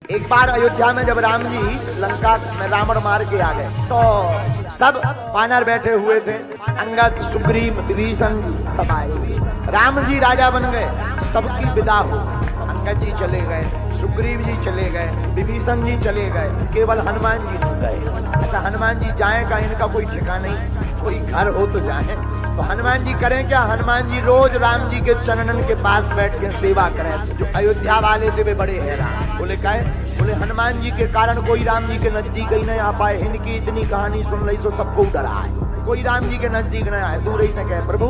एक बार अयोध्या में जब राम जी लंका में रावण मार के आ गए तो सब वानर बैठे हुए थे, अंगद, सुग्रीव, विभीषण सब आए। राम जी राजा बन गए, सबकी विदा हो। अंगद जी चले गए, सुग्रीव जी चले गए, विभीषण जी चले गए, केवल हनुमान जी नहीं गए। अच्छा, हनुमान जी जाए का इनका कोई ठिकाना नहीं, कोई घर हो तो जाए। तो हनुमान जी करें क्या? हनुमान जी रोज राम जी के चरणन के पास बैठ के सेवा करें। जो अयोध्या वाले थे वे बड़े हैरान, बोले काहे? बोले हनुमान जी के कारण कोई राम जी के नजदीक ही नहीं आ पाए। इनकी इतनी कहानी सुन रही सो सबको डरा है, कोई राम जी के नजदीक नहीं आए, दूर ही से कहे प्रभु।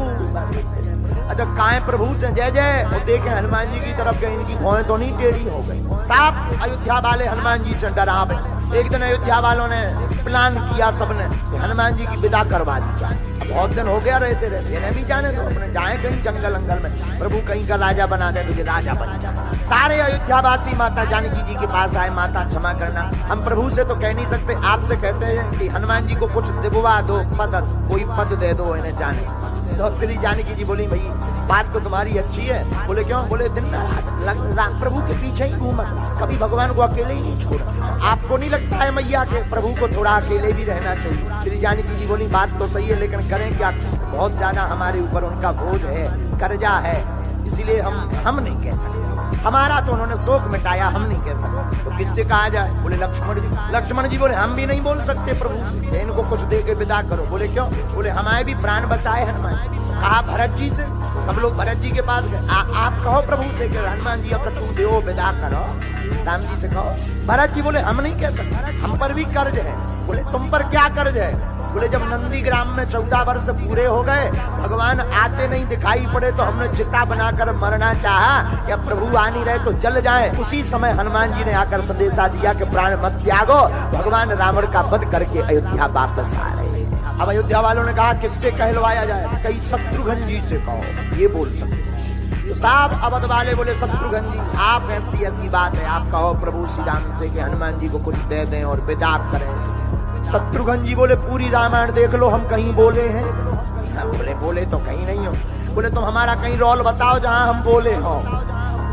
अच्छा, काहे प्रभु से जय जय, वो देखे हनुमान जी की तरफ गए, इनकी भौएं तो नहीं टेढ़ी हो गई। साफ अयोध्या वाले हनुमान जी से डरा। एक दिन अयोध्या वालों ने प्लान किया सबने कि हनुमान जी की विदा करवा दी जाए। बहुत दिन हो गया रहते रहते, इन्हें भी जाने दो, अपने जाए कहीं जंगल अंगल में, प्रभु कहीं का राजा बना दे, तुझे राजा बना जाए। सारे अयोध्यावासी माता जानकी जी के पास आए, माता क्षमा करना, हम प्रभु से तो कह नहीं सकते, आपसे कहते हैं कि हनुमान जी को कुछ दिलवा दो, पद, कोई पद दे दो इन्हें जाने। तो श्री जानकी जी बोली, भाई बात तो तुम्हारी अच्छी है। बोले क्यों? बोले दिन रात प्रभु के पीछे ही घूमा, कभी भगवान को अकेले ही नहीं छोड़ा। आपको नहीं लगता है मैया के प्रभु को थोड़ा अकेले भी रहना चाहिए? श्री जानकी जी बोली, बात तो सही है, लेकिन करें क्या? बहुत ज्यादा हमारे ऊपर उनका बोझ है, कर्जा है, इसीलिए हम नहीं कह सकते। हमारा तो उन्होंने शोक मिटाया, हम नहीं कह सकते, तो किससे कहा जाए? बोले लक्ष्मण जी। लक्ष्मण जी बोले, हम भी नहीं बोल सकते प्रभु से, इनको कुछ दे के विदा करो। बोले क्यों? बोले हमारे भी प्राण बचाए हनुमान। कहा भरत जी से, सब लोग भरत जी के पास गए, आप कहो प्रभु से कि हनुमान जी अब कछू दो, विदा करो। राम जी से कहो। भरत जी बोले, हम नहीं कह सकते, हम पर भी कर्ज है। बोले तुम पर क्या कर्ज है? बोले जब नंदी ग्राम में 14 वर्ष पूरे हो गए, भगवान आते नहीं दिखाई पड़े, तो हमने चिता बनाकर मरना चाहा कि प्रभु आ नहीं रहे तो जल जाए। उसी समय हनुमान जी ने आकर संदेशा दिया कि प्राण मत त्यागो, भगवान रावण का वध करके अयोध्या वापस आ रहे। अब अयोध्या वालों ने कहा किससे कहलवाया जाए? कई शत्रुघ्न जी से कहो, ये बोल सकते। तो साहब अवध वाले बोले, शत्रुघ्न जी आप ऐसी ऐसी बात है, आप कहो प्रभु श्री राम से कि हनुमान जी को कुछ दे दें और विदा करें। शत्रुघ्न जी बोले, पूरी रामायण देख लो, हम कहीं बोले हैं? बोले बोले तो कहीं नहीं हो। बोले तुम हमारा कहीं रोल बताओ जहां हम बोले हो।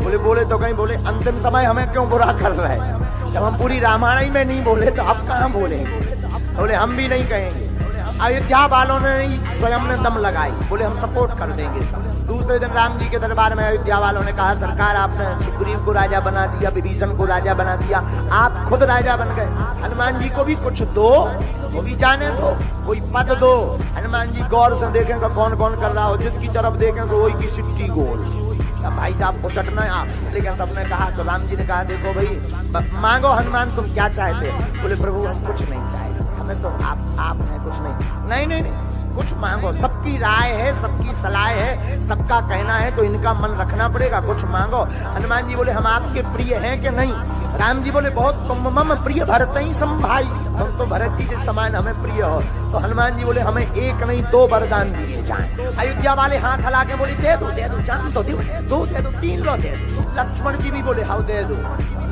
बोले बोले तो कहीं। बोले अंतिम समय हमें क्यों बुरा कर रहे हैं? जब हम पूरी रामायण ही में नहीं बोले तो अब कहाँ बोले? बोले हम भी नहीं कहेंगे। अयोध्या वालों ने स्वयं ने दम लगाई, बोले हम सपोर्ट कर देंगे। दूसरे दिन राम जी के दरबार में अयोध्या वालों ने कहा, सरकार आपने सुग्रीव को राजा बना दिया, विभीषण को राजा बना दिया, आप खुद राजा बन गए, हनुमान जी को भी कुछ दो, वो भी जाने दो, कोई पद दो। हनुमान जी गौर से देखेंगे कौन कौन कर रहा हो, जिसकी तरफ देखें तो वही की सिट्टी गोल। भाई साहब को चटना है आप, लेकिन सबने कहा। तो राम जी ने कहा, देखो भाई मांगो हनुमान, तुम क्या चाहते? बोले प्रभु हम कुछ नहीं चाहते, हमें तो आप हैं, कुछ नहीं। नहीं कुछ मांगो, सबकी राय है, सबकी सलाह है, सबका कहना है, तो इनका मन रखना पड़ेगा, कुछ मांगो। हनुमान जी बोले, हम आपके प्रिय हैं कि नहीं? राम जी बोले, बहुत तुम मम प्रिय भरत ही सम भाई, तुम तो भरत जी के समान हमें प्रिय हो। तो हनुमान जी बोले, हमें एक नहीं 2 वरदान दिए जाएं। अयोध्या वाले हाथ हला के बोले, दे दो जान तो दो दे दो, 3 लो दे दो। लक्ष्मण जी भी बोले, हाँ दे दो।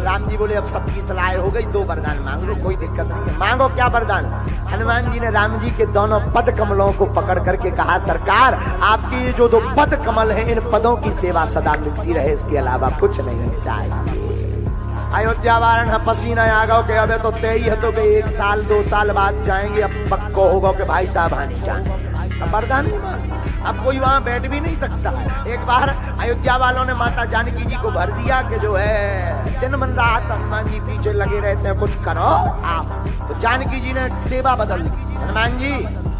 राम जी बोले, अब सबकी सलाह हो गई, 2 वरदान मांग लो, कोई दिक्कत नहीं है, मांगो क्या वरदान? हनुमान जी ने राम जी के दोनों पद कमलों को पकड़ करके कहा, सरकार आपके ये जो 2 पद कमल हैं, इन पदों की सेवा सदा मिलती रहे, इसके अलावा कुछ नहीं चाहिए। अयोध्या वारण पसीना आ गो के अबे तो तय है तो 1 साल 2 साल बाद जाएंगे, अब पक्को होगा कि भाई साहब आनी जाए। वरदान नहीं मांगा, अब कोई वहां बैठ भी नहीं सकता। एक बार अयोध्या वालों ने माता जानकी जी को भर दिया कि जो है दिन मन रात हनुमान जी पीछे लगे रहते हैं, कुछ करो आप। तो जानकी जी ने सेवा बदल दी। हनुमान जी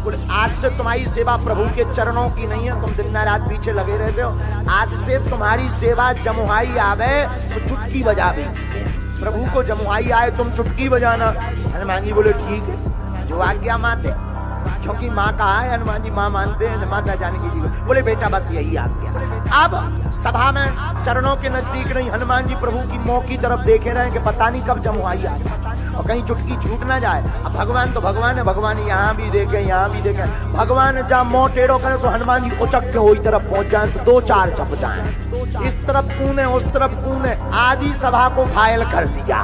बोले, आज से तुम्हारी सेवा प्रभु के चरणों की नहीं है, तुम दिन रात पीछे लगे रहते हो, आज से तुम्हारी सेवा जमुहाई आवे तो चुटकी बजावे, प्रभु को जमुहाई आए तुम चुटकी बजाना। हनुमान जी बोले ठीक है, जो आज्ञा माते, क्योंकि माँ कहा है, हनुमान जी माँ मानते हैं माता जानकी जी को। बोले बेटा बस यही आज्ञा। अब सभा में चरणों के नजदीक नहीं, हनुमान जी प्रभु की मुंह की तरफ देखे रहे कि पता नहीं कब जमुहाई आ जाए और कहीं चुटकी छूट ना जाए। अब भगवान तो भगवान है, भगवान यहाँ भी देखे यहाँ भी देखे, भगवान जहाँ मुंह टेढ़ो करे तो हनुमान जी उचक के वही तरफ पहुंच जाए, तो 2-4 चप जाए, इस तरफ कूदे उस तरफ कूदे, आधी सभा को घायल कर दिया।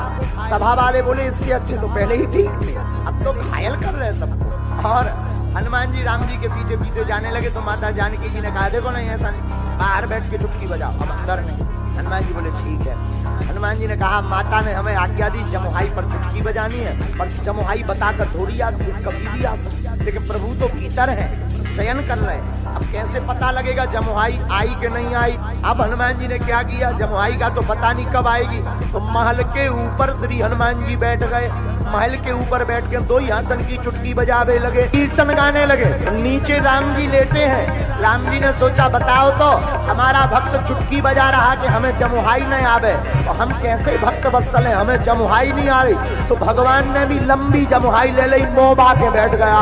सभा वाले बोले इससे अच्छे तो पहले ही ठीक थे, अब तो घायल कर रहे सबको। और हनुमान जी राम जी के पीछे जाने लगे तो माता जानकी जी ने कहा, देखो नहीं ऐसा नहीं, बाहर बैठ के चुटकी बजाओ, अब अंदर नहीं। हनुमान जी बोले ठीक है। हनुमान जी ने कहा माता ने हमें आज्ञा दी जमुहाई पर चुटकी बजानी है, पर जमुहाई बताकर थोड़ी याद कभी भी आ सकती, लेकिन प्रभु तो भीतर है, चयन कर रहे हैं। अब कैसे पता लगेगा जमुहाई आई कि नहीं आई? अब हनुमान जी ने क्या किया, जमुहाई का तो पता नहीं कब आएगी, तो महल के ऊपर श्री हनुमान जी बैठ गए। महल के ऊपर बैठ के दो हाथन की चुटकी बजावे लगे, कीर्तन गाने लगे। नीचे राम जी लेटे हैं। राम जी ने सोचा बताओ तो हमारा भक्त चुटकी बजा रहा कि हमें जमुहाई नहीं आवे, तो हम कैसे भक्त वत्सल हैं, हमें जमुहाई नहीं आ रही। सो भगवान ने भी लंबी जमुहाई ले ली, मोबा के बैठ गया।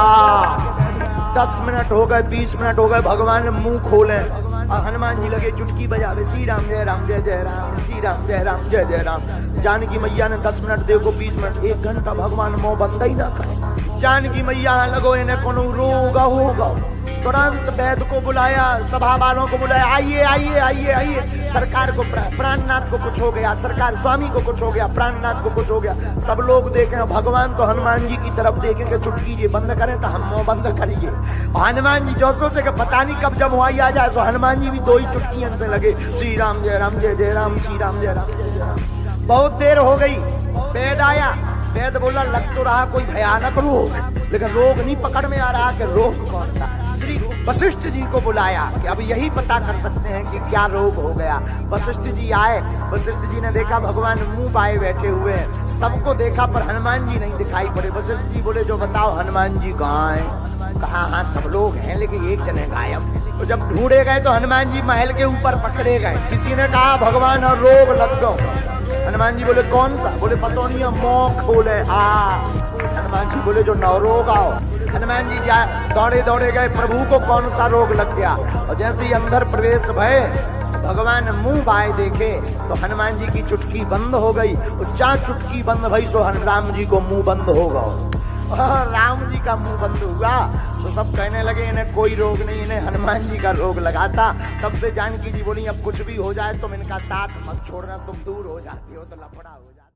10 मिनट हो गए, 20 मिनट हो गए, भगवान ने मुंह खोले और हनुमान जी लगे चुटकी बजावे, श्री राम जय राम जय जय राम, श्री राम जय राम जय जय राम। जानकी मैया ने 10 मिनट देखो, 20 मिनट, 1 घंटा भगवान मुंह बंद ही ना करे। जानकी मैया लगो इन्हें कोनो रोग होगा। तुरंत वैद्य को बुलाया, सभा वालों को बुलाया, आइए आइए आइए आइए। सरकार को प्राणनाथ को कुछ हो गया, सरकार स्वामी को कुछ हो गया, प्राणनाथ को कुछ हो गया। सब लोग देखें, भगवान तो हनुमान जी की तरफ देखें कि चुटकी जी बंद करें तो हम मुंह बंद करिए। हनुमान जी जो सोचे कि पता नहीं कब जमुहाई आ जाए, तो हनुमान जी भी 2 ही चुटकियां से लगे, श्री राम जय राम जय जय राम, श्री राम जय राम जय जय राम। बहुत देर हो गई, वैद्य आया। वैद्य बोला लग तो रहा कोई भयानक रोग, लेकिन रोग नहीं पकड़ में आ रहा कि रोग कौन था। श्री वशिष्ठ जी को बुलाया कि अब यही पता कर सकते हैं कि क्या रोग हो गया। वशिष्ठ जी आए। वशिष्ठ जी ने देखा भगवान मुंह बाए बैठे हुए हैं, सबको देखा पर हनुमान जी नहीं दिखाई पड़े। वशिष्ठ जी बोले जो बताओ हनुमान जी कहाँ हैं? कहा हाँ सब लोग हैं लेकिन एक जने गायब। तो जब ढूंढे गए तो हनुमान जी महल के ऊपर पकड़े गए। किसी ने कहा भगवान और रोग लग गो। हनुमान जी बोले कौन सा? बोले पता नहीं, मुंह खोले। हनुमान जी बोले जो नवरोग आओ। हनुमान जी दौड़े दौड़े गए, प्रभु को कौन सा रोग लग गया। और जैसे ही अंदर प्रवेश भय, भगवान मुंह बाए देखे तो हनुमान जी की चुटकी बंद हो गई। और जहाँ चुटकी बंद भई सो राम जी को मुंह बंद हो गया। राम जी का मुंह बंद हुआ तो सब कहने लगे इन्हें कोई रोग नहीं, इन्हें हनुमान जी का रोग लगा था। तब से जानकी जी बोली अब कुछ भी हो जाए तुम इनका साथ मत छोड़ना, तुम दूर हो जाती हो तो लफड़ा हो जाए।